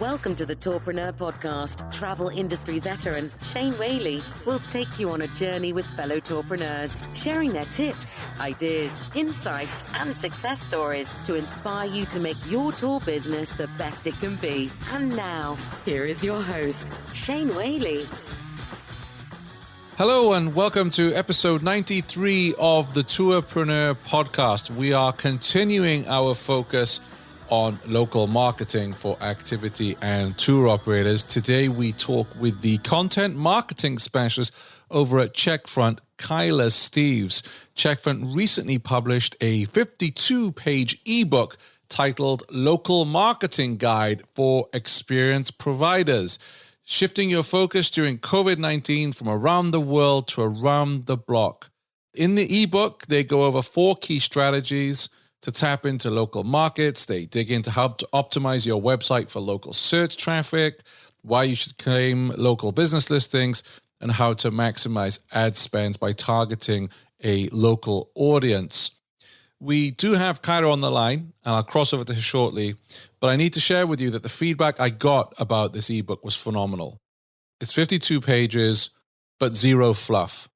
Welcome to the Tourpreneur podcast. Travel industry veteran Shane Whaley will take you on a journey with fellow tourpreneurs, sharing their tips, ideas, insights, and success stories to inspire you to make your tour business the best it can be. And now, here is your host, Shane Whaley. Hello and welcome to episode 93 of the Tourpreneur podcast. We are continuing our focus on local marketing for activity and tour operators. Today we talk with the content marketing specialist over at Checkfront, Kyla Steeves. Checkfront recently published a 52-page ebook titled Local Marketing Guide for Experienced Providers, shifting your focus during COVID-19 from around the world to around the block. In the ebook, they go over 4 key strategies to tap into local markets. They dig into how to optimize your website for local search traffic, why you should claim local business listings, and how to maximize ad spend by targeting a local audience. We do have Kyla on the line, and I'll cross over to her shortly, but I need to share with you that the feedback I got about this ebook was phenomenal. It's 52 pages, but zero fluff.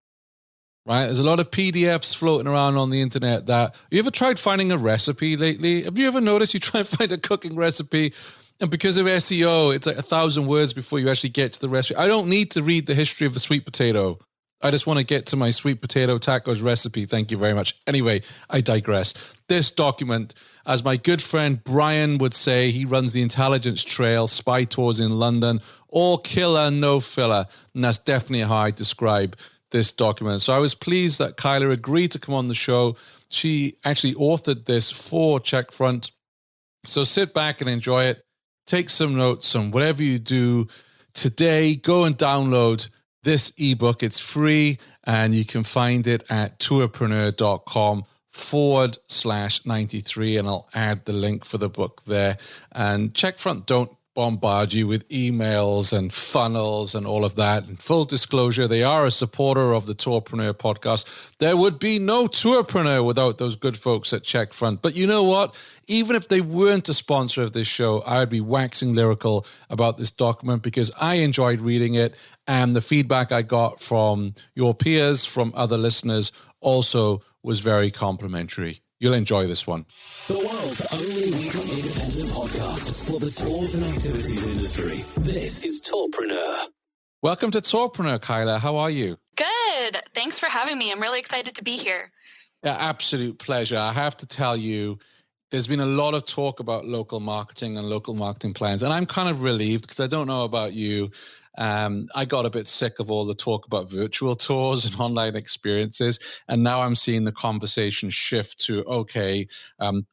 Right? There's a lot of PDFs floating around on the internet that... You ever tried finding a recipe lately? Have you ever noticed you try and find a cooking recipe, and because of SEO, it's like 1,000 words before you actually get to the recipe? I don't need to read the history of the sweet potato. I just want to get to my sweet potato tacos recipe. Thank you very much. Anyway, I digress. This document, as my good friend Brian would say, he runs the Intelligence Trail, spy tours in London, all killer, no filler. And that's definitely how I describe this document. So I was pleased that Kyla agreed to come on the show. She actually authored this for Checkfront. So sit back and enjoy it. Take some notes on whatever you do today. Go and download this ebook. It's free and you can find it at tourpreneur.com/93, and I'll add the link for the book there. And Checkfront don't bombard you with emails and funnels and all of that. And full disclosure, they are a supporter of the Tourpreneur podcast. There would be no Tourpreneur without those good folks at Checkfront. But you know what? Even if they weren't a sponsor of this show, I would be waxing lyrical about this document because I enjoyed reading it, and the feedback I got from your peers, from other listeners, also was very complimentary. You'll enjoy this one. The world's only weekly independent podcast for the tours and activities industry. This is Tourpreneur. Welcome to Tourpreneur, Kyla. How are you? Good. Thanks for having me. I'm really excited to be here. Yeah, absolute pleasure. I have to tell you, there's been a lot of talk about local marketing and local marketing plans, and I'm kind of relieved because I don't know about you. I got a bit sick of all the talk about virtual tours and online experiences. And now I'm seeing the conversation shift to, okay,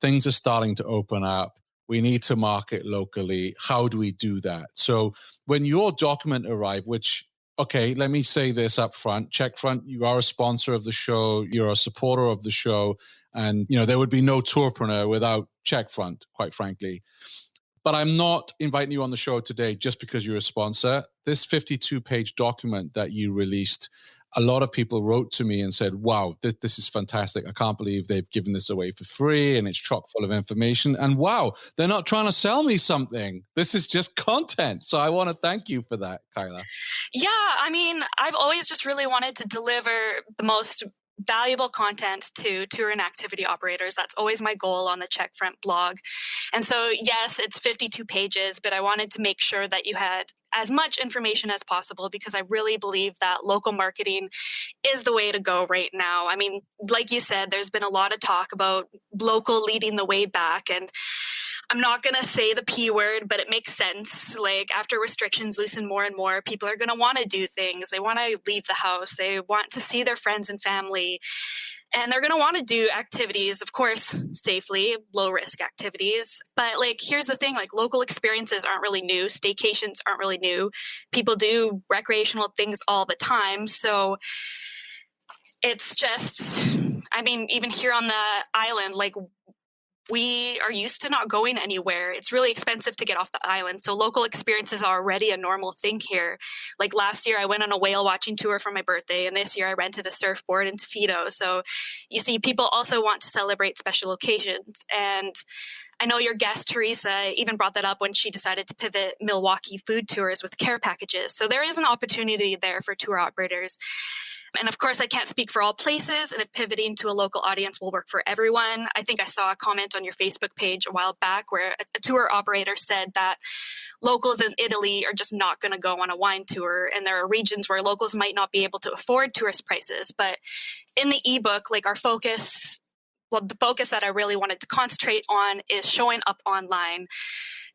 things are starting to open up. We need to market locally. How do we do that? So when your document arrived, which, okay, let me say this up front, Checkfront, you are a sponsor of the show. You're a supporter of the show. And, you know, there would be no Tourpreneur without Checkfront, quite frankly. But I'm not inviting you on the show today just because you're a sponsor. This 52-page document that you released, a lot of people wrote to me and said, wow, this is fantastic. I can't believe they've given this away for free and it's chock full of information. And wow, they're not trying to sell me something. This is just content. So I want to thank you for that, Kyla. Yeah, I mean, I've always just really wanted to deliver the most valuable content to tour and activity operators. That's always my goal on the Checkfront blog. And so, yes, it's 52 pages, but I wanted to make sure that you had as much information as possible because I really believe that local marketing is the way to go right now. I mean, like you said, there's been a lot of talk about local leading the way back, and I'm not going to say the P word, but it makes sense. Like after restrictions loosen more and more, people are going to want to do things. They want to leave the house. They want to see their friends and family. And they're going to want to do activities, of course, safely, low risk activities. But like, here's the thing, like local experiences aren't really new. Staycations aren't really new. People do recreational things all the time. So it's just, I mean, even here on the island, like we are used to not going anywhere. It's really expensive to get off the island. So local experiences are already a normal thing here. Like last year, I went on a whale watching tour for my birthday, and this year I rented a surfboard in Tofino. So you see, people also want to celebrate special occasions. And I know your guest, Teresa, even brought that up when she decided to pivot Milwaukee food tours with care packages. So there is an opportunity there for tour operators. And of course, I can't speak for all places, and if pivoting to a local audience will work for everyone. I think I saw a comment on your Facebook page a while back where a tour operator said that locals in Italy are just not going to go on a wine tour, and there are regions where locals might not be able to afford tourist prices. But in the ebook, like the focus that I really wanted to concentrate on is showing up online,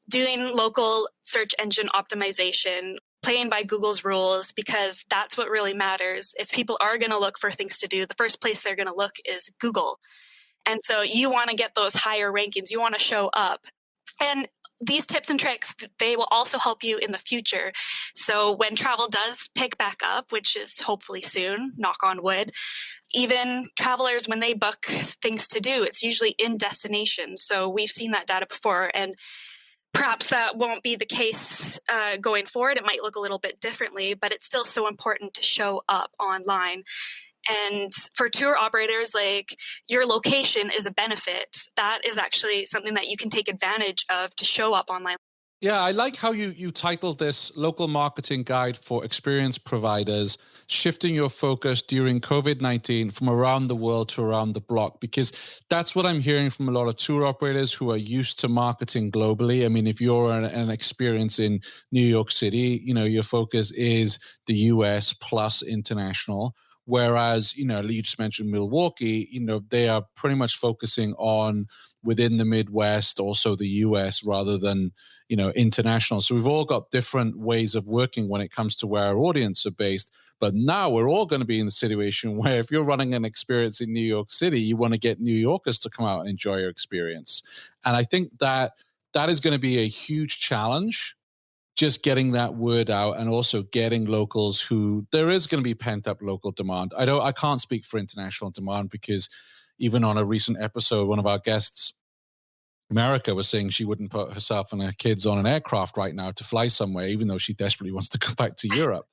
doing local search engine optimization, playing by Google's rules, because that's what really matters. If people are going to look for things to do, the first place they're going to look is Google. And so you want to get those higher rankings. You want to show up. And these tips and tricks, they will also help you in the future. So when travel does pick back up, which is hopefully soon, knock on wood, even travelers, when they book things to do, it's usually in destination. So we've seen that data before, and perhaps that won't be the case going forward. It might look a little bit differently, but it's still so important to show up online. And for tour operators, like, your location is a benefit. That is actually something that you can take advantage of to show up online. Yeah, I like how you titled this Local Marketing Guide for Experience Providers, shifting your focus during COVID-19 from around the world to around the block, because that's what I'm hearing from a lot of tour operators who are used to marketing globally. I mean, if you're an experience in New York City, your focus is the US plus international. Whereas, you just mentioned Milwaukee, they are pretty much focusing on within the Midwest, also the US, rather than, international. So we've all got different ways of working when it comes to where our audience are based. But now we're all going to be in the situation where if you're running an experience in New York City, you want to get New Yorkers to come out and enjoy your experience. And I think that is going to be a huge challenge, just getting that word out, and also getting locals who there is going to be pent up local demand. I can't speak for international demand, because even on a recent episode, one of our guests, America, was saying she wouldn't put herself and her kids on an aircraft right now to fly somewhere, even though she desperately wants to go back to Europe.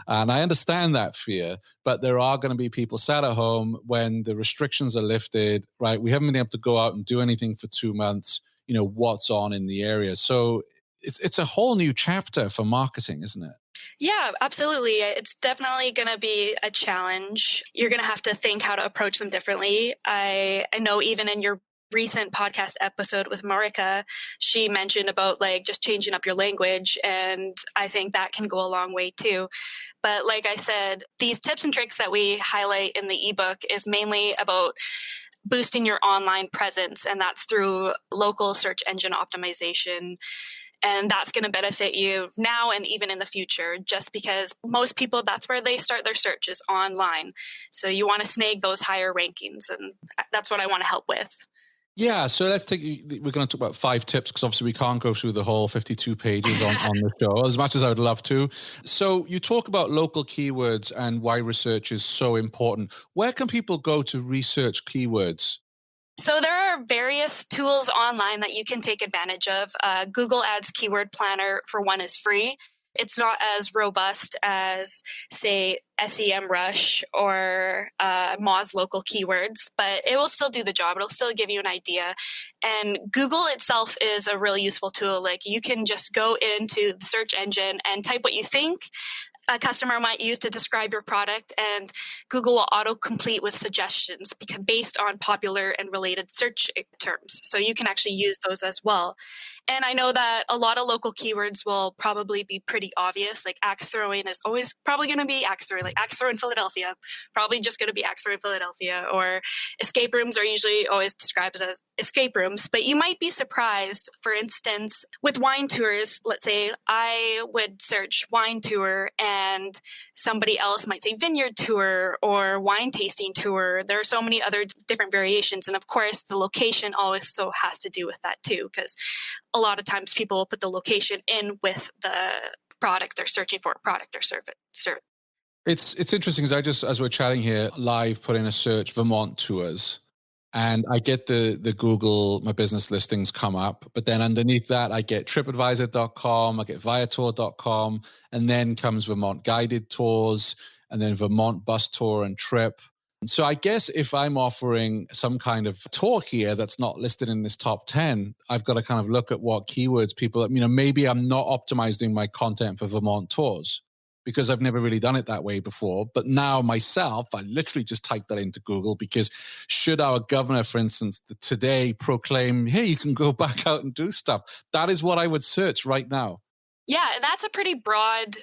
And I understand that fear, but there are going to be people sat at home when the restrictions are lifted, right? We haven't been able to go out and do anything for 2 months, what's on in the area. So it's a whole new chapter for marketing, isn't it? Yeah, absolutely. It's definitely going to be a challenge. You're going to have to think how to approach them differently. I know even in your recent podcast episode with Marika, she mentioned about just changing up your language, and I think that can go a long way too. But like I said, these tips and tricks that we highlight in the ebook is mainly about boosting your online presence, and that's through local search engine optimization. And that's going to benefit you now and even in the future, just because most people, that's where they start their searches, online. So you want to snag those higher rankings, and that's what I want to help with. Yeah, so we're going to talk about 5 tips, because obviously we can't go through the whole 52 pages on the show, as much as I would love to. So you talk about local keywords and why research is so important. Where can people go to research keywords? So there are various tools online that you can take advantage of. Google Ads Keyword Planner, for one, is free. It's not as robust as, say, SEMrush or Moz Local Keywords, but it will still do the job. It'll still give you an idea. And Google itself is a really useful tool. Like, you can just go into the search engine and type what you think a customer might use to describe your product, and Google will auto-complete with suggestions based on popular and related search terms. So you can actually use those as well. And I know that a lot of local keywords will probably be pretty obvious. Like, axe throwing is always probably going to be axe throwing. Like, axe throw in Philadelphia, probably just going to be axe throw in Philadelphia. Or escape rooms are usually always described as escape rooms. But you might be surprised, for instance, with wine tours. Let's say I would search wine tour, and somebody else might say vineyard tour or wine tasting tour. There are so many other different variations. And of course, the location always so has to do with that too, because a lot of times people will put the location in with the product they're searching for, product or service. It's interesting, because I just, as we're chatting here live, put in a search Vermont tours. And I get the Google My Business listings come up, but then underneath that, I get TripAdvisor.com, I get Viator.com, and then comes Vermont Guided Tours, and then Vermont Bus Tour and Trip. So I guess if I'm offering some kind of tour here that's not listed in this top 10, I've got to kind of look at what keywords people, maybe I'm not optimizing my content for Vermont tours, because I've never really done it that way before. But now myself, I literally just typed that into Google, because should our governor, for instance, today proclaim, hey, you can go back out and do stuff, that is what I would search right now. Yeah, that's a pretty broad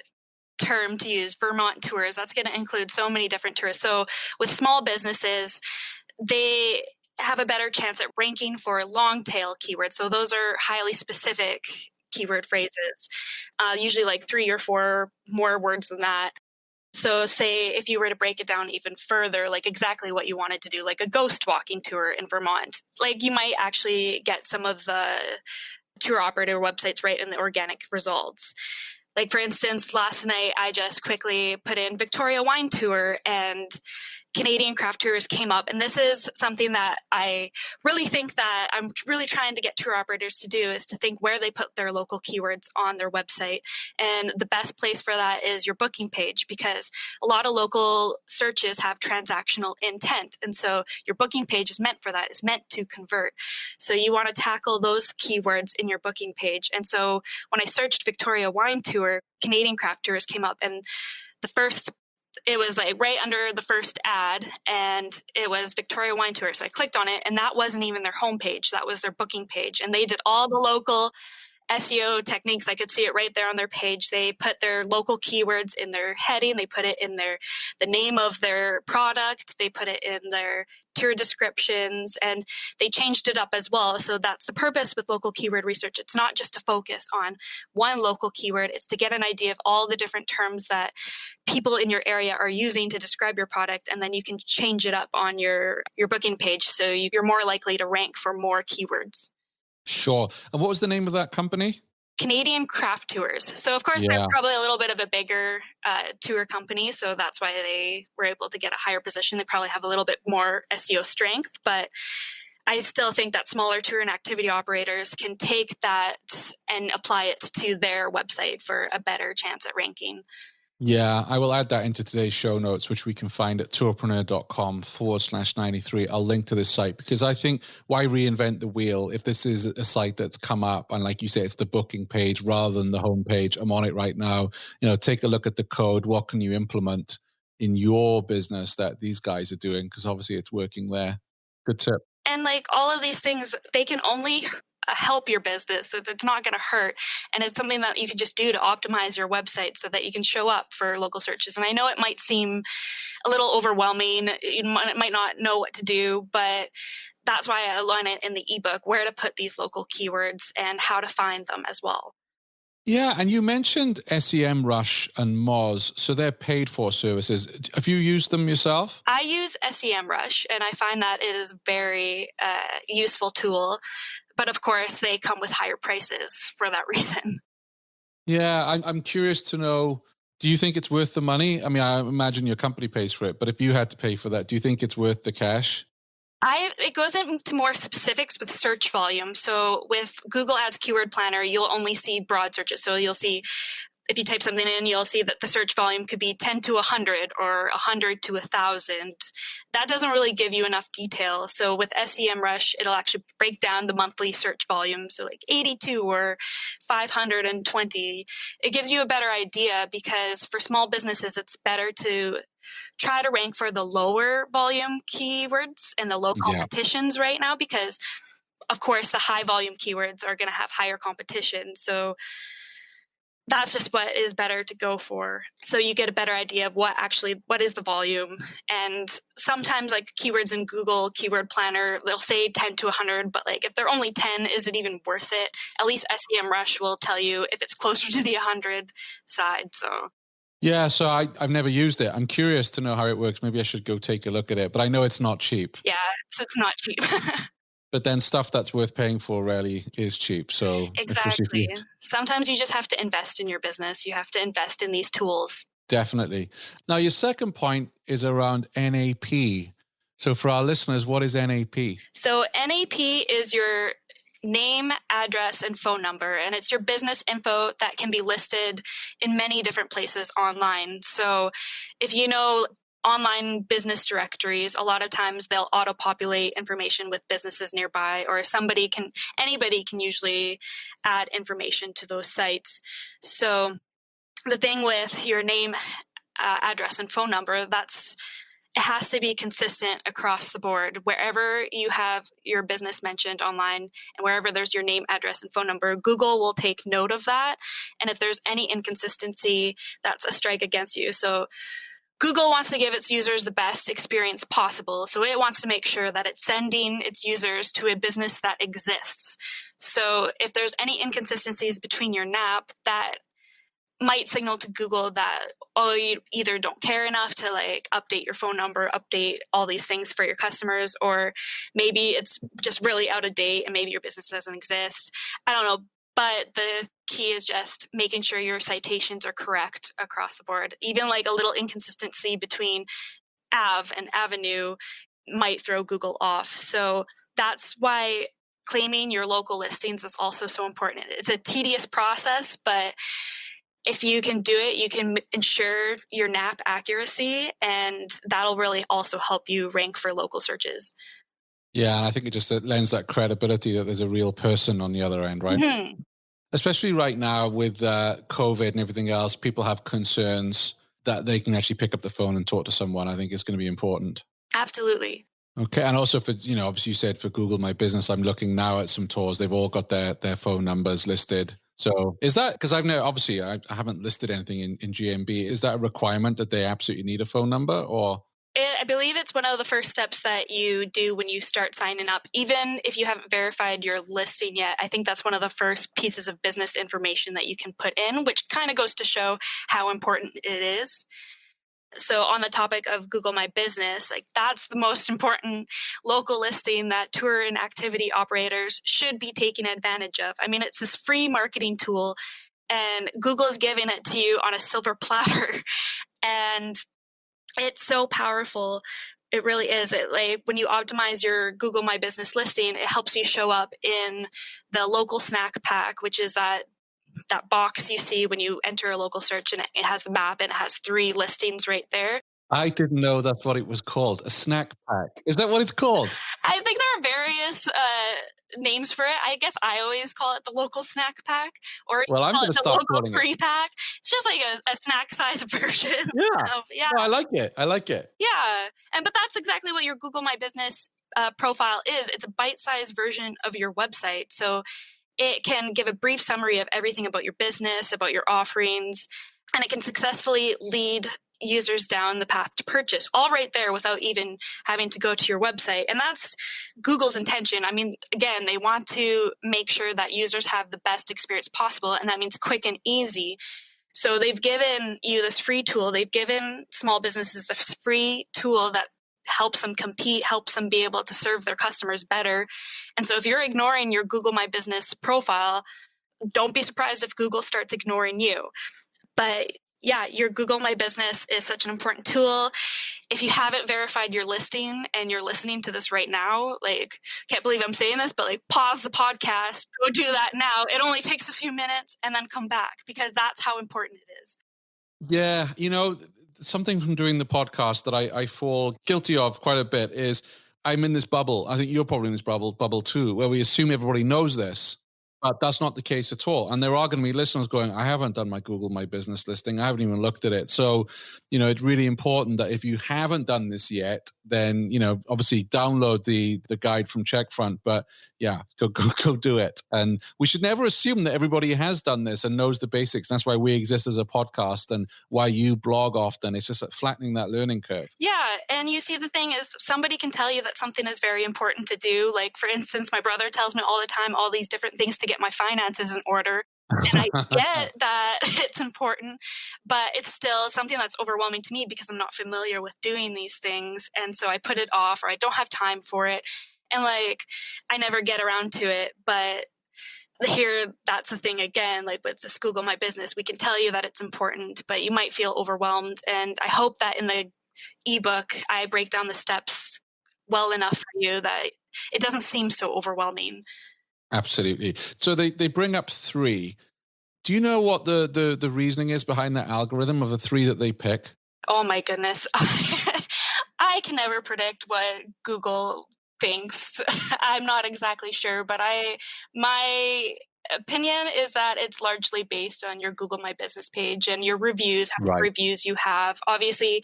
term to use, Vermont tours. That's going to include so many different tours. So with small businesses, they have a better chance at ranking for long tail keywords. So those are highly specific keyword phrases, usually like 3 or 4 more words than that. So say if you were to break it down even further, like exactly what you wanted to do, like a ghost walking tour in Vermont, like you might actually get some of the tour operator websites right in the organic results. Like, for instance, last night I just quickly put in Victoria Wine Tour and Canadian Craft Tours came up. And this is something that I really think that I'm really trying to get tour operators to do, is to think where they put their local keywords on their website. And the best place for that is your booking page, because a lot of local searches have transactional intent. And so your booking page is meant for that, is meant to convert. So you want to tackle those keywords in your booking page. And so when I searched Victoria Wine Tour, Canadian Craft Tours came up, and it was like right under the first ad, and it was Victoria Wine Tour. So I clicked on it, and that wasn't even their homepage. That was their booking page. And they did all the local SEO techniques. I could see it right there on their page. They put their local keywords in their heading. They put it in the name of their product. They put it in their tour descriptions, and they changed it up as well. So that's the purpose with local keyword research. It's not just to focus on one local keyword. It's to get an idea of all the different terms that people in your area are using to describe your product, and then you can change it up on your booking page so you're more likely to rank for more keywords. Sure. And what was the name of that company? Canadian Craft Tours. So, of course, they're probably a little bit of a bigger tour company, so that's why they were able to get a higher position. They probably have a little bit more SEO strength, but I still think that smaller tour and activity operators can take that and apply it to their website for a better chance at ranking. Yeah, I will add that into today's show notes, which we can find at tourpreneur.com/93. I'll link to this site, because I think, why reinvent the wheel if this is a site that's come up, and like you say, it's the booking page rather than the homepage. I'm on it right now. Take a look at the code. What can you implement in your business that these guys are doing? Because obviously it's working there. Good tip. And like all of these things, they can only help your business. It's not going to hurt. And it's something that you can just do to optimize your website so that you can show up for local searches. And I know it might seem a little overwhelming. You might not know what to do, but that's why I outline it in the ebook, where to put these local keywords and how to find them as well. Yeah, and you mentioned SEMrush and Moz, so they're paid for services. Have you used them yourself? I use SEMrush, and I find that it is a very useful tool. But of course, they come with higher prices for that reason. Yeah, I'm curious to know, do you think it's worth the money? I mean, I imagine your company pays for it, but if you had to pay for that, do you think it's worth the cash? It goes into more specifics with search volume. So with Google Ads Keyword Planner, you'll only see broad searches. So you'll see, if you type something in, you'll see that the search volume could be 10 to 100 or 100 to 1,000. That doesn't really give you enough detail. So with SEMrush, it'll actually break down the monthly search volume. So like 82 or 520. It gives you a better idea, because for small businesses, it's better to try to rank for the lower volume keywords and the low competitions right now, because of course the high volume keywords are going to have higher competition. So that's just what is better to go for. So you get a better idea of what is the volume. And sometimes like keywords in Google Keyword Planner, they'll say 10 to 100, but like if they're only 10, is it even worth it? At least SEMrush will tell you if it's closer to the 100 side. So yeah, so I've never used it. I'm curious to know how it works. Maybe I should go take a look at it, but I know it's not cheap. Yeah, it's not cheap. But then stuff that's worth paying for rarely is cheap. So exactly. Sometimes you just have to invest in your business. You have to invest in these tools. Definitely. Now, your second point is around NAP. So for our listeners, what is NAP? So NAP is your name, address, and phone number, and it's your business info that can be listed in many different places online. So if you know online business directories, a lot of times they'll auto-populate information with businesses nearby, or anybody can usually add information to those sites. So the thing with your name, address, and phone number, it has to be consistent across the board. Wherever you have your business mentioned online and wherever there's your name, address, and phone number, Google will take note of that. And if there's any inconsistency, that's a strike against you. So Google wants to give its users the best experience possible. So it wants to make sure that it's sending its users to a business that exists. So if there's any inconsistencies between your NAP, that might signal to Google that, you either don't care enough to update your phone number, update all these things for your customers, or maybe it's just really out of date and maybe your business doesn't exist. I don't know. But the key is just making sure your citations are correct across the board. Even a little inconsistency between Av and Avenue might throw Google off. So that's why claiming your local listings is also so important. It's a tedious process, but if you can do it, you can ensure your NAP accuracy, and that'll really also help you rank for local searches. Yeah, and I think it lends that credibility that there's a real person on the other end, right? Mm-hmm. Especially right now with COVID and everything else, people have concerns that they can actually pick up the phone and talk to someone. I think it's going to be important. Absolutely. Okay. And also for, obviously you said for Google My Business, I'm looking now at some tours. They've all got their phone numbers listed. So is that, because obviously I haven't listed anything in GMB. Is that a requirement that they absolutely need a phone number, or? I believe it's one of the first steps that you do when you start signing up. Even if you haven't verified your listing yet, I think that's one of the first pieces of business information that you can put in, which kind of goes to show how important it is. So on the topic of Google My Business, that's the most important local listing that tour and activity operators should be taking advantage of. I mean, it's this free marketing tool, and Google is giving it to you on a silver platter. And it's so powerful. It really is. When you optimize your Google My Business listing, it helps you show up in the local snack pack, which is that box you see when you enter a local search, and it has the map and it has 3 listings right there. I didn't know that's what it was called. A snack pack. Is that what it's called? I think there are various names for it. I guess I always call it the local snack pack, or well, I'm going to start calling it free pack. It's just a snack size version. Yeah. No, I like it. Yeah. But that's exactly what your Google My Business profile is. It's a bite-sized version of your website. So it can give a brief summary of everything about your business, about your offerings, and it can successfully lead users down the path to purchase, all right there without even having to go to your website. And that's Google's intention. I mean, again, they want to make sure that users have the best experience possible, and that means quick and easy. So they've given you this free tool. They've given small businesses this free tool that helps them compete, helps them be able to serve their customers better. And so if you're ignoring your Google My Business profile, don't be surprised if Google starts ignoring you. But yeah, your Google My Business is such an important tool. If you haven't verified your listing and you're listening to this right now, can't believe I'm saying this, but pause the podcast, go do that now. It only takes a few minutes, and then come back, because that's how important it is. Yeah. Something from doing the podcast that I fall guilty of quite a bit is I'm in this bubble. I think you're probably in this bubble too, where we assume everybody knows this. But that's not the case at all. And there are going to be listeners going, I haven't done my Google My Business listing. I haven't even looked at it. So, it's really important that if you haven't done this yet, then, obviously download the guide from Checkfront. But yeah, go do it. And we should never assume that everybody has done this and knows the basics. That's why we exist as a podcast and why you blog often. It's just flattening that learning curve. Yeah. And you see, the thing is, somebody can tell you that something is very important to do. For instance, my brother tells me all the time all these different things to get my finances in order. And I get that it's important, but it's still something that's overwhelming to me because I'm not familiar with doing these things. And so I put it off, or I don't have time for it. And I never get around to it. But here, that's the thing again, with this Google My Business, we can tell you that it's important, but you might feel overwhelmed. And I hope that in the ebook, I break down the steps well enough for you that it doesn't seem so overwhelming. Absolutely. So they bring up 3. Do you know what the reasoning is behind that algorithm of the 3 that they pick? Oh my goodness. I can never predict what Google thinks. I'm not exactly sure, but my opinion is that it's largely based on your Google My Business page and your reviews, how many Right. reviews you have. Obviously,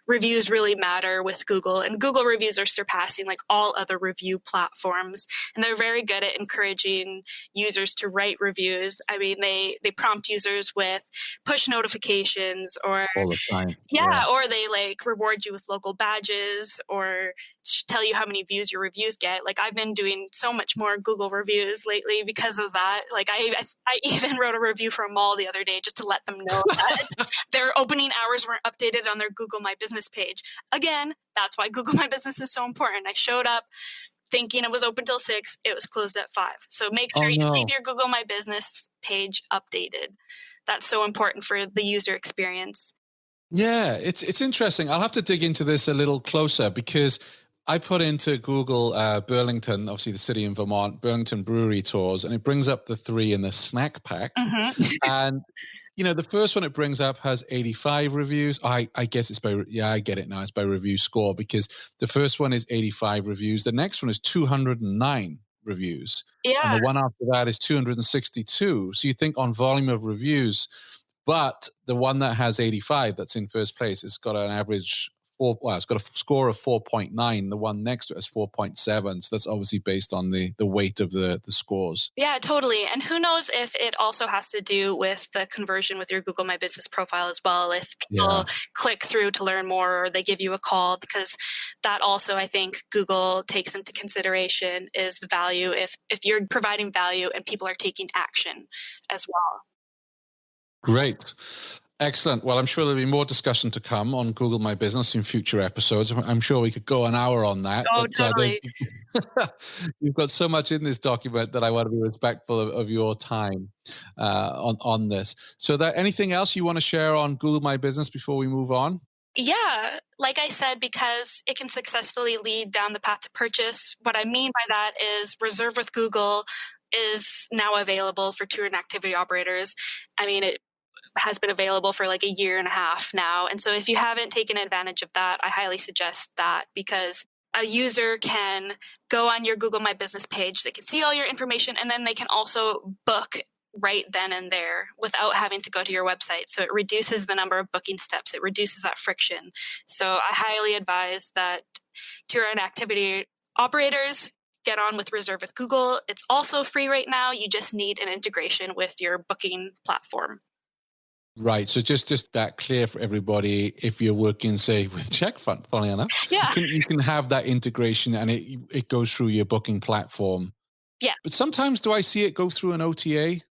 reviews really matter with Google, and Google reviews are surpassing like all other review platforms, and they're very good at encouraging users to write reviews. I mean, they prompt users with push notifications or All the time. yeah, or they like reward you with local badges or tell you how many views your reviews get. Like I've been doing so much more Google reviews lately because of that. Like I even wrote a review for a mall the other day just to let them know that their opening hours weren't updated on their Google My Business page. Again, that's why Google My Business is so important. I showed up thinking it was open till 6. It was closed at 5. So make sure you keep your Google My Business page updated. That's so important for the user experience. Yeah, it's interesting. I'll have to dig into this a little closer because I put into Google Burlington, obviously the city in Vermont, Burlington brewery tours, and it brings up the 3 in the snack pack. And, the first one it brings up has 85 reviews. I guess it's I get it now. It's by review score because the first one is 85 reviews. The next one is 209 reviews. Yeah. And the one after that is 262. So you think on volume of reviews, but the one that has 85, that's in first place, it's got an average it's got a score of 4.9. The one next to it is 4.7. So that's obviously based on the weight of the scores. Yeah, totally. And who knows if it also has to do with the conversion with your Google My Business profile as well. If people click through to learn more or they give you a call, because that also, I think Google takes into consideration is the value if you're providing value and people are taking action as well. Great. Excellent. Well, I'm sure there'll be more discussion to come on Google My Business in future episodes. I'm sure we could go an hour on that. Oh, totally. You've got so much in this document that I want to be respectful of your time on this. So anything else you want to share on Google My Business before we move on? Yeah, like I said, because it can successfully lead down the path to purchase. What I mean by that is Reserve with Google is now available for tour and activity operators. I mean, it has been available for like a year and a half now. And so if you haven't taken advantage of that, I highly suggest that because a user can go on your Google My Business page, they can see all your information, and then they can also book right then and there without having to go to your website. So it reduces the number of booking steps. It reduces that friction. So I highly advise that tour and activity operators get on with Reserve with Google. It's also free right now. You just need an integration with your booking platform. Right. So just that clear for everybody. If you're working, say, with Checkfront, funny enough, you can have that integration and it goes through your booking platform. Yeah. But sometimes do I see it go through an OTA?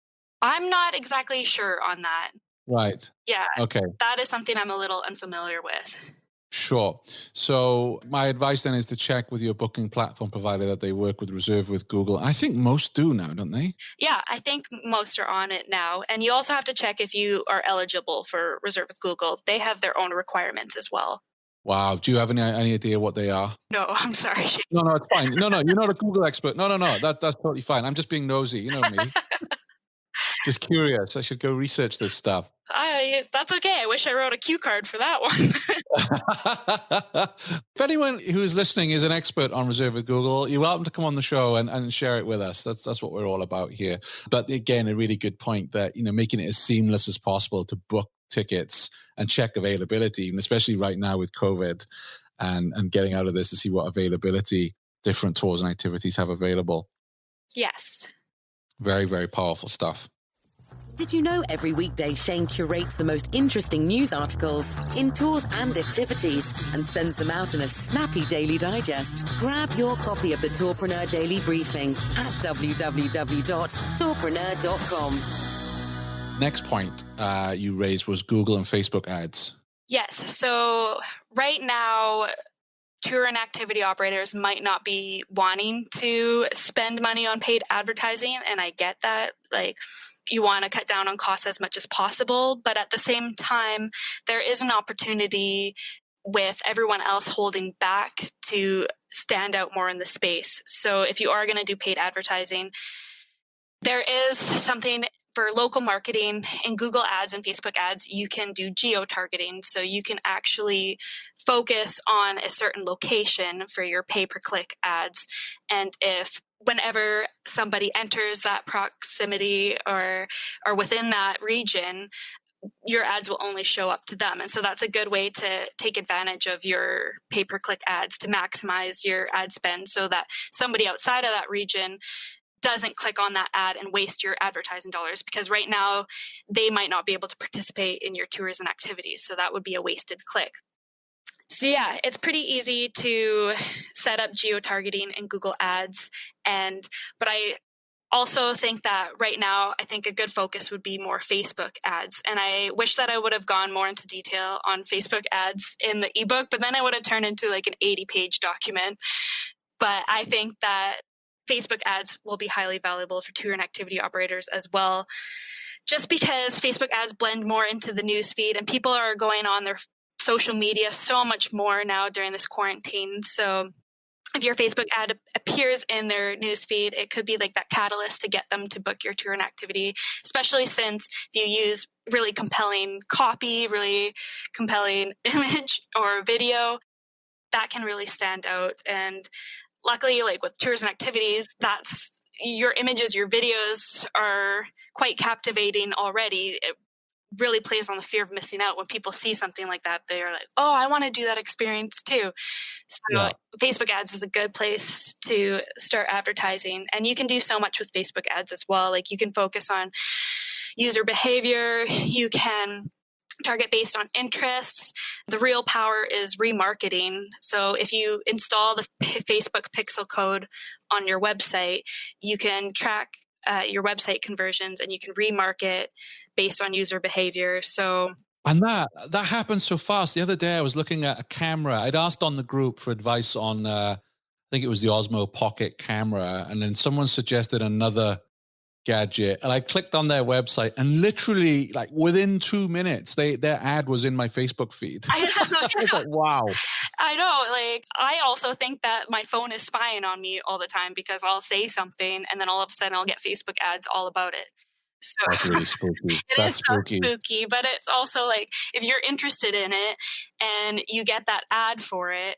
I'm not exactly sure on that. Right. Yeah. Okay. That is something I'm a little unfamiliar with. Sure. So my advice then is to check with your booking platform provider that they work with Reserve with Google. I think most do now, don't they? Yeah, I think most are on it now. And you also have to check if you are eligible for Reserve with Google. They have their own requirements as well. Wow. Do you have any idea what they are? No, I'm sorry. No, it's fine. No, you're not a Google expert. No. That's totally fine. I'm just being nosy. You know me. Just curious. I should go research this stuff. That's okay. I wish I wrote a cue card for that one. If anyone who is listening is an expert on Reserve with Google, you're welcome to come on the show and share it with us. That's what we're all about here. But again, a really good point that, making it as seamless as possible to book tickets and check availability, and especially right now with COVID and getting out of this to see what availability different tours and activities have available. Yes. Very, very powerful stuff. Did you know every weekday Shane curates the most interesting news articles in tours and activities and sends them out in a snappy daily digest? Grab your copy of the Tourpreneur Daily Briefing at www.tourpreneur.com. Next point you raised was Google and Facebook ads. Yes. So right now, tour and activity operators might not be wanting to spend money on paid advertising. And I get that. Like, you want to cut down on costs as much as possible. But at the same time, there is an opportunity with everyone else holding back to stand out more in the space. So if you are going to do paid advertising, there is something for local marketing in Google ads and Facebook ads. You can do geo-targeting. So you can actually focus on a certain location for your pay-per-click ads. And if whenever somebody enters that proximity or within that region, your ads will only show up to them. And so that's a good way to take advantage of your pay-per-click ads to maximize your ad spend so that somebody outside of that region doesn't click on that ad and waste your advertising dollars, because right now they might not be able to participate in your tours and activities. So that would be a wasted click. So yeah, it's pretty easy to set up geo-targeting in Google Ads. But I also think that right now, I think a good focus would be more Facebook ads. And I wish that I would have gone more into detail on Facebook ads in the ebook, but then I would have turned into like an 80-page document. But I think that Facebook ads will be highly valuable for tour and activity operators as well, just because Facebook ads blend more into the news feed and people are going on their social media so much more now during this quarantine. So if your Facebook ad appears in their news feed, it could be like that catalyst to get them to book your tour and activity, especially since if you use really compelling copy, really compelling image or video, that can really stand out. And luckily, like with tours and activities, that's your images, your videos are quite captivating already. It really plays on the fear of missing out. When people see something like that, they're like, oh, I want to do that experience too. So Facebook ads is a good place to start advertising. And you can do so much with Facebook ads as well. Like you can focus on user behavior. You can target based on interests. The real power is remarketing. So if you install the Facebook pixel code on your website, you can track your website conversions and you can remarket based on user behavior. And that happens so fast. The other day I was looking at a camera. I'd asked on the group for advice on, I think it was the Osmo Pocket camera. And then someone suggested another gadget. And I clicked on their website and literally like within 2 minutes, their ad was in my Facebook feed. I know, I was like, wow. I know. Like, I also think that my phone is spying on me all the time because I'll say something and then all of a sudden I'll get Facebook ads all about it. So that's really spooky. That's spooky. So spooky, but it's also like if you're interested in it and you get that ad for it,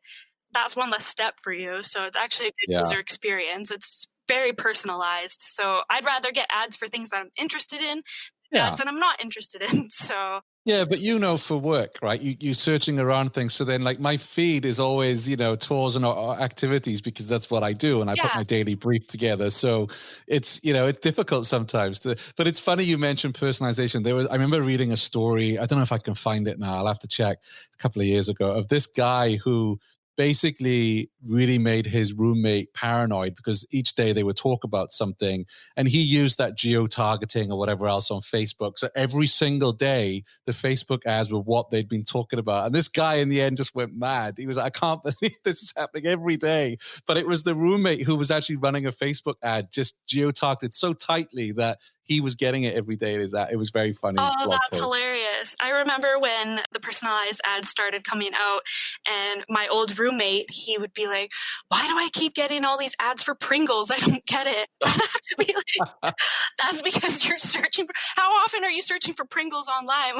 that's one less step for you. So it's actually a good user experience. It's very personalized. So I'd rather get ads for things that I'm interested in than ads that I'm not interested in. So yeah, but for work, right? You searching around things. So then like my feed is always, tours and activities because that's what I do. And I put my daily brief together. So it's, it's difficult sometimes but it's funny you mentioned personalization. I remember reading a story. I don't know if I can find it now. I'll have to check a couple of years ago of this guy who basically really made his roommate paranoid because each day they would talk about something and he used that geo-targeting or whatever else on Facebook. So every single day, the Facebook ads were what they'd been talking about. And this guy in the end just went mad. He was like, I can't believe this is happening every day. But it was the roommate who was actually running a Facebook ad, just geo-targeted so tightly that he was getting it every day. It was very funny. Oh, that's hilarious. I remember when the personalized ads started coming out and my old roommate, he would be like, why do I keep getting all these ads for Pringles? I don't get it. I'd have to be like, that's because you're searching for, how often are you searching for Pringles online?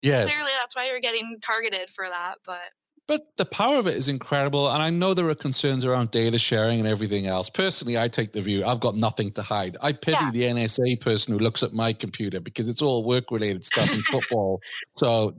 Clearly that's why you're getting targeted for that. But the power of it is incredible. And I know there are concerns around data sharing and everything else. Personally, I take the view, I've got nothing to hide. I pity the NSA person who looks at my computer because it's all work-related stuff in football. So,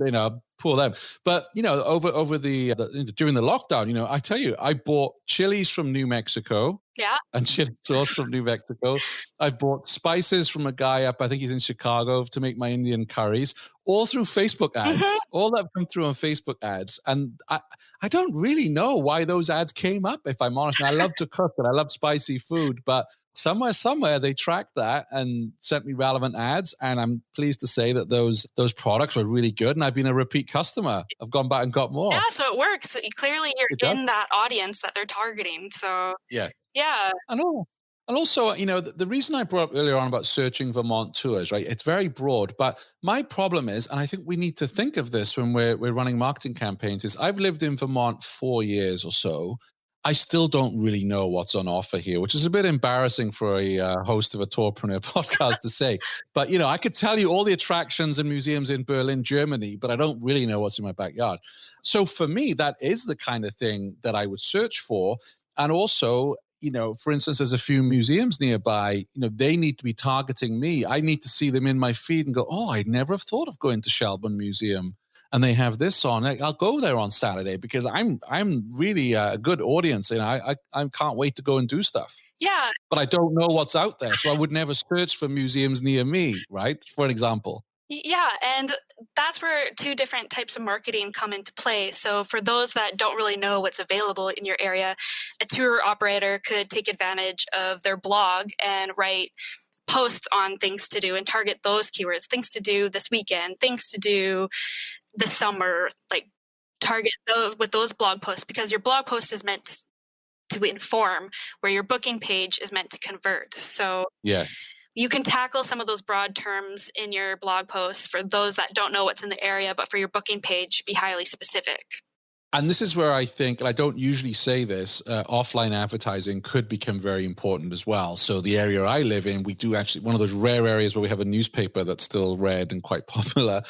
poor them. But, over the during the lockdown, I tell you, I bought chilies from New Mexico. Yeah. And chili sauce from New Mexico. I bought spices from a guy up, I think he's in Chicago, to make my Indian curries, all through Facebook ads. All that come through on Facebook ads. And I don't really know why those ads came up, if I'm honest. And I love to cook and I love spicy food, but somewhere they tracked that and sent me relevant ads. And I'm pleased to say that those products were really good. And I've been a repeat customer. I've gone back and got more. Yeah, so it works. Clearly you're in that audience that they're targeting. So yeah. And also, the reason I brought up earlier on about searching Vermont tours, right? It's very broad, but my problem is, and I think we need to think of this when we're running marketing campaigns, is I've lived in Vermont 4 years or so. I still don't really know what's on offer here, which is a bit embarrassing for a host of a Tourpreneur podcast to say. But, I could tell you all the attractions and museums in Berlin, Germany, but I don't really know what's in my backyard. So for me, that is the kind of thing that I would search for. And also, for instance, there's a few museums nearby, they need to be targeting me. I need to see them in my feed and go, oh, I'd never have thought of going to Shelburne Museum. And they have this on. I'll go there on Saturday because I'm really a good audience, and I can't wait to go and do stuff. Yeah. But I don't know what's out there, so I would never search for museums near me, right? For an example. Yeah, and that's where two different types of marketing come into play. So for those that don't really know what's available in your area, a tour operator could take advantage of their blog and write posts on things to do and target those keywords, things to do this weekend, things to do this summer, like target those with those blog posts, because your blog post is meant to inform, where your booking page is meant to convert. So yeah, you can tackle some of those broad terms in your blog posts for those that don't know what's in the area, but for your booking page, be highly specific. And this is where I think, and I don't usually say this, offline advertising could become very important as well. So the area I live in, we do actually, one of those rare areas where we have a newspaper that's still read and quite popular,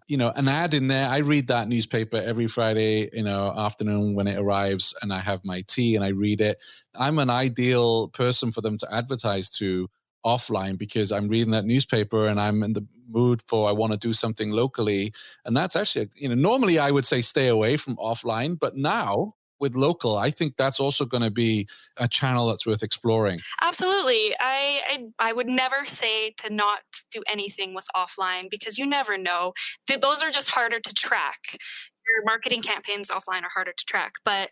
an ad in there. I read that newspaper every Friday, afternoon when it arrives, and I have my tea and I read it. I'm an ideal person for them to advertise to offline because I'm reading that newspaper and I'm in the mood for, I want to do something locally. And that's actually, normally I would say stay away from offline, but now with local, I think that's also going to be a channel that's worth exploring. Absolutely. I would never say to not do anything with offline, because you never know. Those are just harder to track. Your marketing campaigns offline are harder to track, but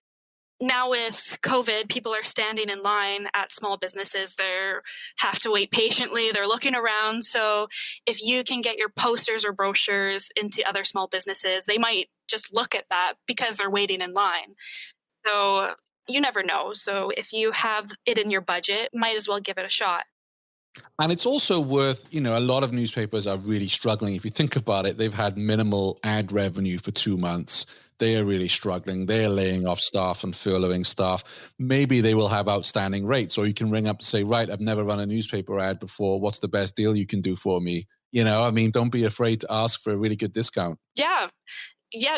now with COVID, people are standing in line at small businesses. They have to wait patiently. They're looking around. So if you can get your posters or brochures into other small businesses, they might just look at that because they're waiting in line. So you never know. So if you have it in your budget, might as well give it a shot. And it's also worth, a lot of newspapers are really struggling. If you think about it, they've had minimal ad revenue for 2 months. They are really struggling. They're laying off staff and furloughing staff. Maybe they will have outstanding rates, or you can ring up and say, right, I've never run a newspaper ad before. What's the best deal you can do for me? Don't be afraid to ask for a really good discount. Yeah.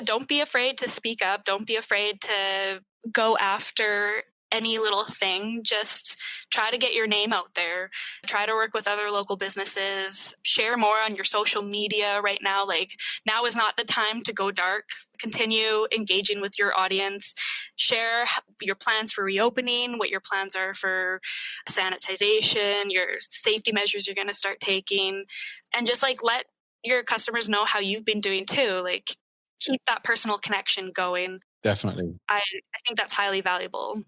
Don't be afraid to speak up. Don't be afraid to go after any little thing. Just try to get your name out there. Try to work with other local businesses. Share more on your social media right now. Like, now is not the time to go dark. Continue engaging with your audience. Share your plans for reopening, what your plans are for sanitization, your safety measures you're going to start taking, and just let your customers know how you've been doing too. Keep that personal connection going. Definitely. I think that's highly valuable.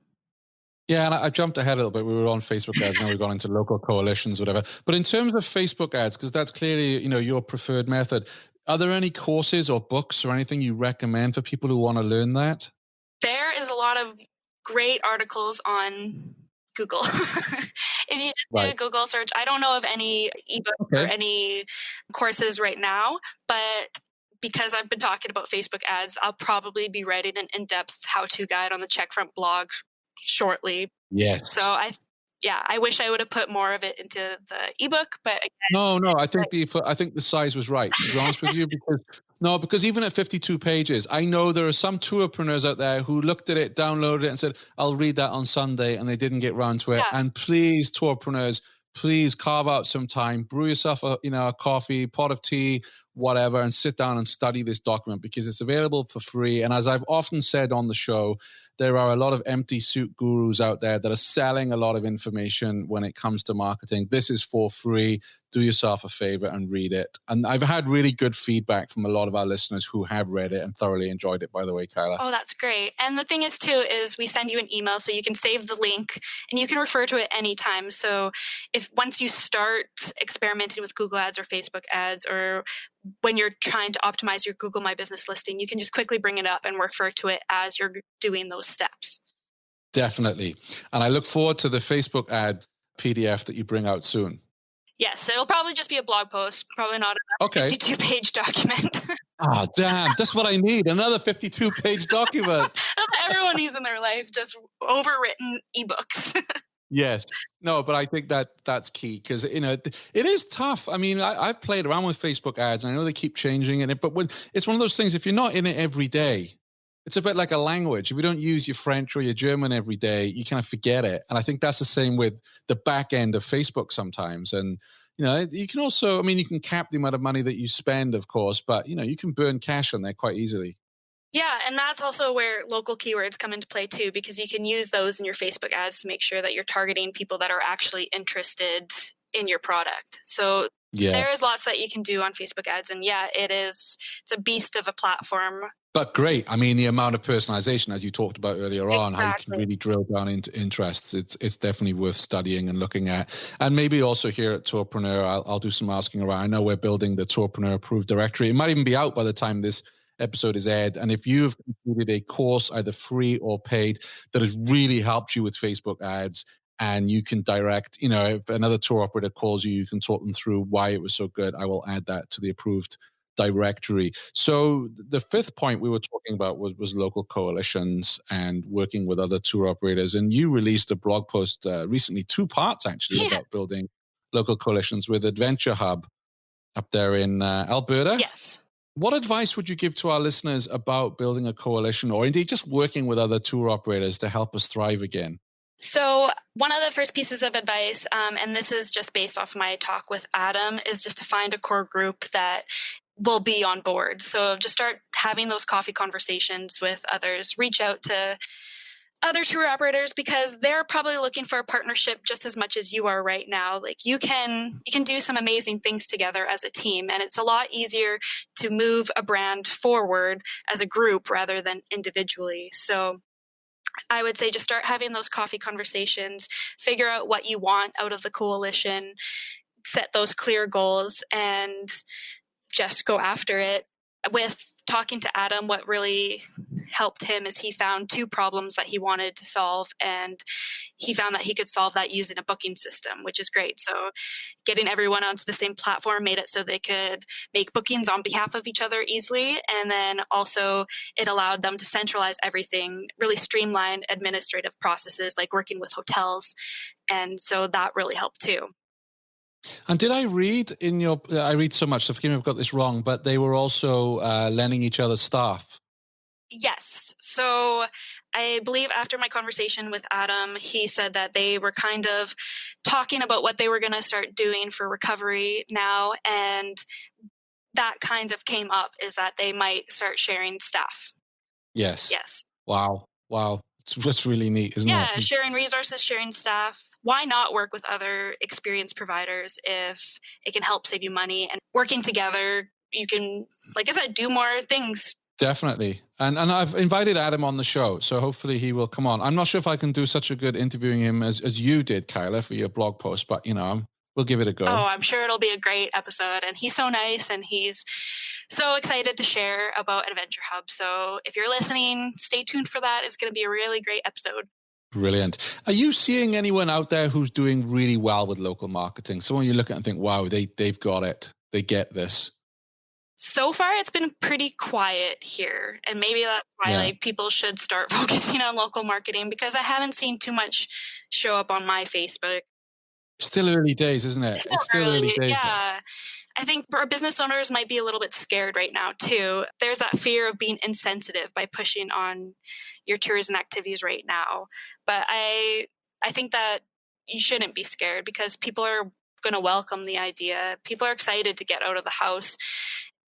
Yeah, and I jumped ahead a little bit. We were on Facebook ads, now we've gone into local coalitions, whatever. But in terms of Facebook ads, because that's clearly, your preferred method, are there any courses or books or anything you recommend for people who want to learn that? There is a lot of great articles on Google. If you just do a Google search, I don't know of any ebook or any courses right now, but because I've been talking about Facebook ads, I'll probably be writing an in-depth how-to guide on the Checkfront blog shortly. Yes. So I wish I would have put more of it into the ebook, but again, no, I think the size was right, to be honest with you, because even at 52 pages, I know there are some tourpreneurs out there who looked at it, downloaded it, and said, I'll read that on Sunday, and they didn't get round to it. Yeah. And please, tourpreneurs, please carve out some time, brew yourself a coffee, pot of tea, whatever, and sit down and study this document, because it's available for free. And as I've often said on the show, there are a lot of empty suit gurus out there that are selling a lot of information when it comes to marketing. This is for free. Do yourself a favor and read it. And I've had really good feedback from a lot of our listeners who have read it and thoroughly enjoyed it, by the way, Kyla. Oh, that's great. And the thing is, too, is we send you an email so you can save the link and you can refer to it anytime. So if once you start experimenting with Google ads or Facebook ads, or when you're trying to optimize your Google My Business listing, you can just quickly bring it up and refer to it as you're doing those steps. Definitely. And I look forward to the Facebook ad PDF that you bring out soon. Yes, it'll probably just be a blog post, probably not a 52-page document. Ah, damn, that's what I need. Another 52-page document. Everyone needs in their life, just overwritten ebooks. Yes. No, but I think that's key because, it is tough. I mean, I've played around with Facebook ads and I know they keep changing it, but it's one of those things, if you're not in it every day, it's a bit like a language. If you don't use your French or your German every day, you kind of forget it. And I think that's the same with the back end of Facebook sometimes. And, you can also, you can cap the amount of money that you spend, of course, but, you can burn cash on there quite easily. Yeah, and that's also where local keywords come into play too, because you can use those in your Facebook ads to make sure that you're targeting people that are actually interested in your product. So there is lots that you can do on Facebook ads, and it's a beast of a platform. But great. The amount of personalization, as you talked about earlier on, how you can really drill down into interests. It's definitely worth studying and looking at. And maybe also here at Tourpreneur, I'll do some asking around. I know we're building the Tourpreneur approved directory. It might even be out by the time this episode is aired. And if you've completed a course, either free or paid, that has really helped you with Facebook ads, and you can direct, if another tour operator calls you, you can talk them through why it was so good. I will add that to the approved directory. So the fifth point we were talking about was local coalitions and working with other tour operators. And you released a blog post recently, 2 parts actually, about building local coalitions with Adventure Hub up there in Alberta. Yes. What advice would you give to our listeners about building a coalition, or indeed just working with other tour operators to help us thrive again? So one of the first pieces of advice, and this is just based off my talk with Adam, is just to find a core group that will be on board. So just start having those coffee conversations with others. Reach out to other tour operators because they're probably looking for a partnership just as much as you are right now. Like you can do some amazing things together as a team, and it's a lot easier to move a brand forward as a group rather than individually. So I would say just start having those coffee conversations, figure out what you want out of the coalition, set those clear goals, and just go after it. With talking to Adam, what really helped him is he found 2 problems that he wanted to solve, and he found that he could solve that using a booking system, which is great. So getting everyone onto the same platform made it so they could make bookings on behalf of each other easily. And then also it allowed them to centralize everything, really streamline administrative processes like working with hotels. And so that really helped too. And did I read I read so much, so forgive me if I've got this wrong, but they were also lending each other staff? Yes. So I believe after my conversation with Adam, he said that they were kind of talking about what they were going to start doing for recovery now. And that kind of came up, is that they might start sharing staff. Yes. Yes. Wow. That's really neat, isn't it? Yeah, sharing resources, sharing staff. Why not work with other experienced providers if it can help save you money? And working together, you can, like I said, do more things. Definitely. And I've invited Adam on the show, so hopefully he will come on. I'm not sure if I can do such a good interviewing him as you did, Kyla, for your blog post, but, we'll give it a go. Oh, I'm sure it'll be a great episode. And he's so nice, and he's so excited to share about Adventure Hub. So if you're listening, stay tuned for that. It's going to be a really great episode. Brilliant. Are you seeing anyone out there who's doing really well with local marketing? Someone you look at and think, wow, they've got it. They get this. So far, it's been pretty quiet here. And maybe that's why people should start focusing on local marketing, because I haven't seen too much show up on my Facebook. Still early days, isn't it? It's still early days. Yeah. Now. I think our business owners might be a little bit scared right now too. There's that fear of being insensitive by pushing on your tours and activities right now. But I think that you shouldn't be scared, because people are going to welcome the idea. People are excited to get out of the house.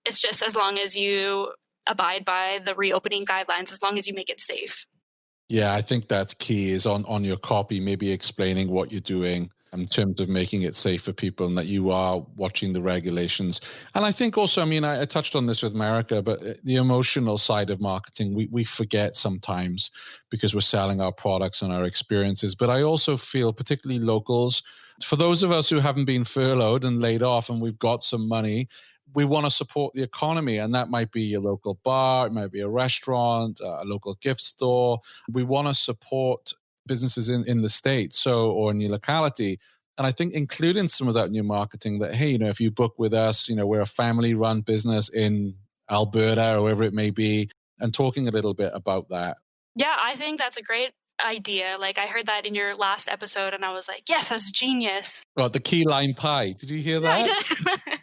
It's just as long as you abide by the reopening guidelines, as long as you make it safe. Yeah, I think that's key, is on your copy, maybe explaining what you're doing in terms of making it safe for people, and that you are watching the regulations. And I think also, I touched on this with America, but the emotional side of marketing, we forget sometimes because we're selling our products and our experiences. But I also feel, particularly locals, for those of us who haven't been furloughed and laid off and we've got some money, we want to support the economy, and that might be your local bar, it might be a restaurant, a local gift store. We want to support businesses in the state, or in your locality. And I think including some of that in your marketing, that, hey, if you book with us, we're a family-run business in Alberta or wherever it may be, and talking a little bit about that. Yeah, I think that's a great idea. Like, I heard that in your last episode and I was like, yes, that's genius. Well, the key lime pie. Did you hear that? Yeah, I did.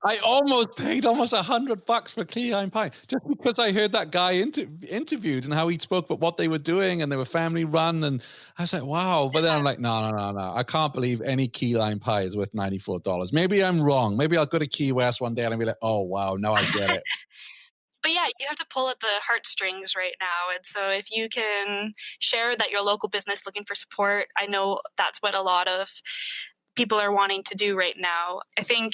I almost paid almost $100 for key lime pie just because I heard that guy interviewed and how he spoke about what they were doing, and they were family run. And I was like, wow. But then I'm like, no. I can't believe any key lime pie is worth $94. Maybe I'm wrong. Maybe I'll go to Key West one day and I'll be like, oh, wow, now I get it. But yeah, you have to pull at the heartstrings right now. And so if you can share that your local business looking for support, I know that's what a lot of people are wanting to do right now. I think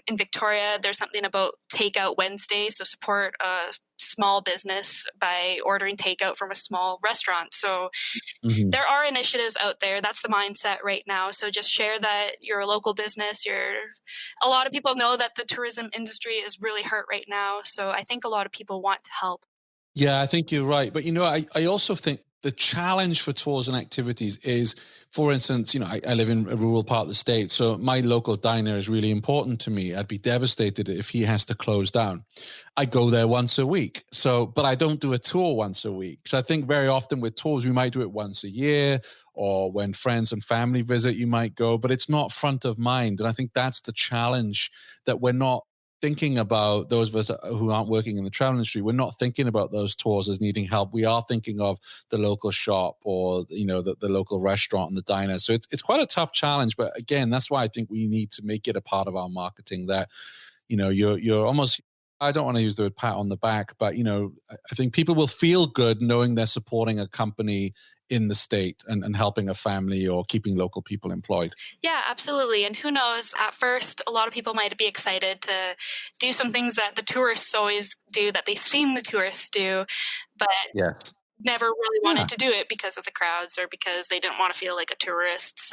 in Victoria, there's something about Takeout Wednesday. So support a small business by ordering takeout from a small restaurant. So there are initiatives out there. That's the mindset right now. So just share that you're a local business. A lot of people know that the tourism industry is really hurt right now. So I think a lot of people want to help. Yeah, I think you're right. But, I also think the challenge for tours and activities is, for instance, I live in a rural part of the state, so my local diner is really important to me. I'd be devastated if he has to close down. I go there once a week. But I don't do a tour once a week. So I think very often with tours, we might do it once a year, or when friends and family visit, you might go, but it's not front of mind. And I think that's the challenge, that we're not thinking about those of us who aren't working in the travel industry. We're not thinking about those tours as needing help. We are thinking of the local shop or, the local restaurant and the diner. So it's quite a tough challenge. But again, that's why I think we need to make it a part of our marketing that, you're almost, I don't want to use the word pat on the back, but, I think people will feel good knowing they're supporting a company in the state and helping a family or keeping local people employed. Yeah, absolutely. And who knows, at first, a lot of people might be excited to do some things that the tourists always do, that they've seen the tourists do, but yes, never really wanted to do it because of the crowds or because they didn't want to feel like a tourist.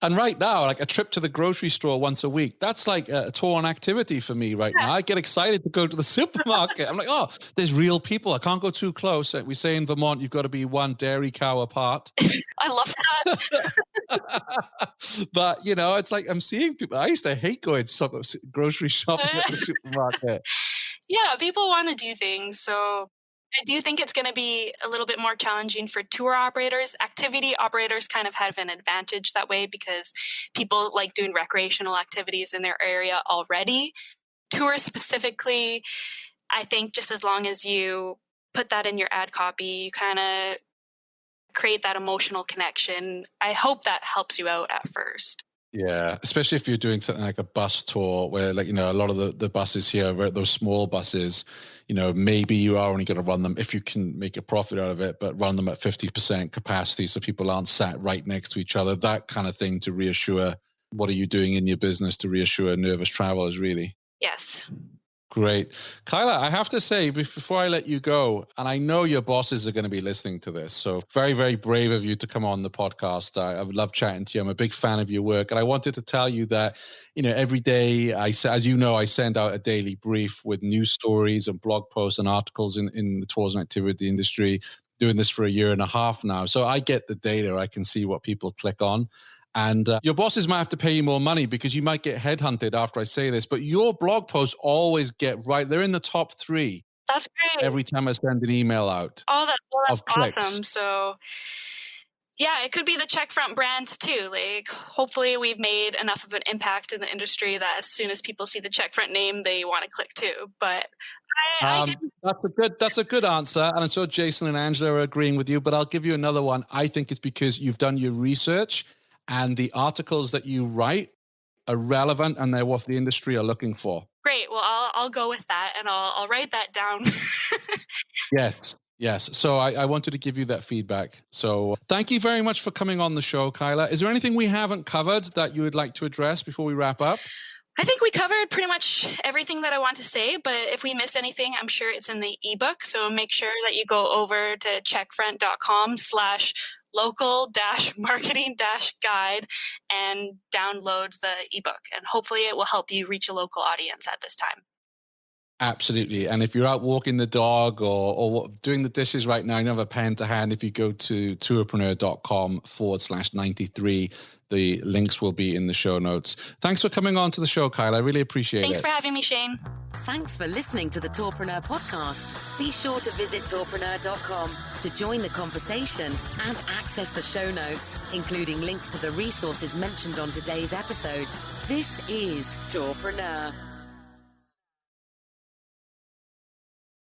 And right now, like a trip to the grocery store once a week, that's like a tour and activity for me right now. I get excited to go to the supermarket. I'm like, oh, there's real people. I can't go too close. We say in Vermont, you've got to be one dairy cow apart. I love that. But, it's like I'm seeing people. I used to hate going grocery shopping at the supermarket. Yeah, people want to do things. So I do think it's going to be a little bit more challenging for tour operators. Activity operators kind of have an advantage that way because people like doing recreational activities in their area already. Tours specifically, I think just as long as you put that in your ad copy, you kind of create that emotional connection. I hope that helps you out at first. Yeah, especially if you're doing something like a bus tour where, a lot of the buses here, those small buses, maybe you are only going to run them if you can make a profit out of it, but run them at 50% capacity so people aren't sat right next to each other, that kind of thing to reassure, what are you doing in your business to reassure nervous travelers, really? Yes. Great. Kyla, I have to say, before I let you go, and I know your bosses are going to be listening to this, so very, very brave of you to come on the podcast. I would love chatting to you. I'm a big fan of your work. And I wanted to tell you that, every day, I send out a daily brief with news stories and blog posts and articles in the tours and activity industry, doing this for 1.5 years now. So I get the data. I can see what people click on. And your bosses might have to pay you more money because you might get headhunted after I say this, but your blog posts always get right. They're in the top 3. That's great. Every time I send an email out. Oh, that's awesome. Clicks. So yeah, it could be the Checkfront brand too. Like, hopefully we've made enough of an impact in the industry that as soon as people see the Checkfront name, they want to click too. But that's a good answer. And I'm sure Jason and Angela are agreeing with you, but I'll give you another one. I think it's because you've done your research and the articles that you write are relevant and they're what the industry are looking for. Great. Well, I'll go with that and I'll write that down. Yes. So I wanted to give you that feedback. So thank you very much for coming on the show, Kyla. Is there anything we haven't covered that you would like to address before we wrap up? I think we covered pretty much everything that I want to say, but if we missed anything, I'm sure it's in the ebook. So make sure that you go over to checkfront.com/local-marketing-guide and download the ebook. And hopefully it will help you reach a local audience at this time. Absolutely. And if you're out walking the dog or doing the dishes right now, you don't have a pen to hand, if you go to tourpreneur.com/93, the links will be in the show notes. Thanks for coming on to the show, Kyle. I really appreciate it. Thanks for having me, Shane. Thanks for listening to the Tourpreneur podcast. Be sure to visit tourpreneur.com to join the conversation and access the show notes, including links to the resources mentioned on today's episode. This is Tourpreneur.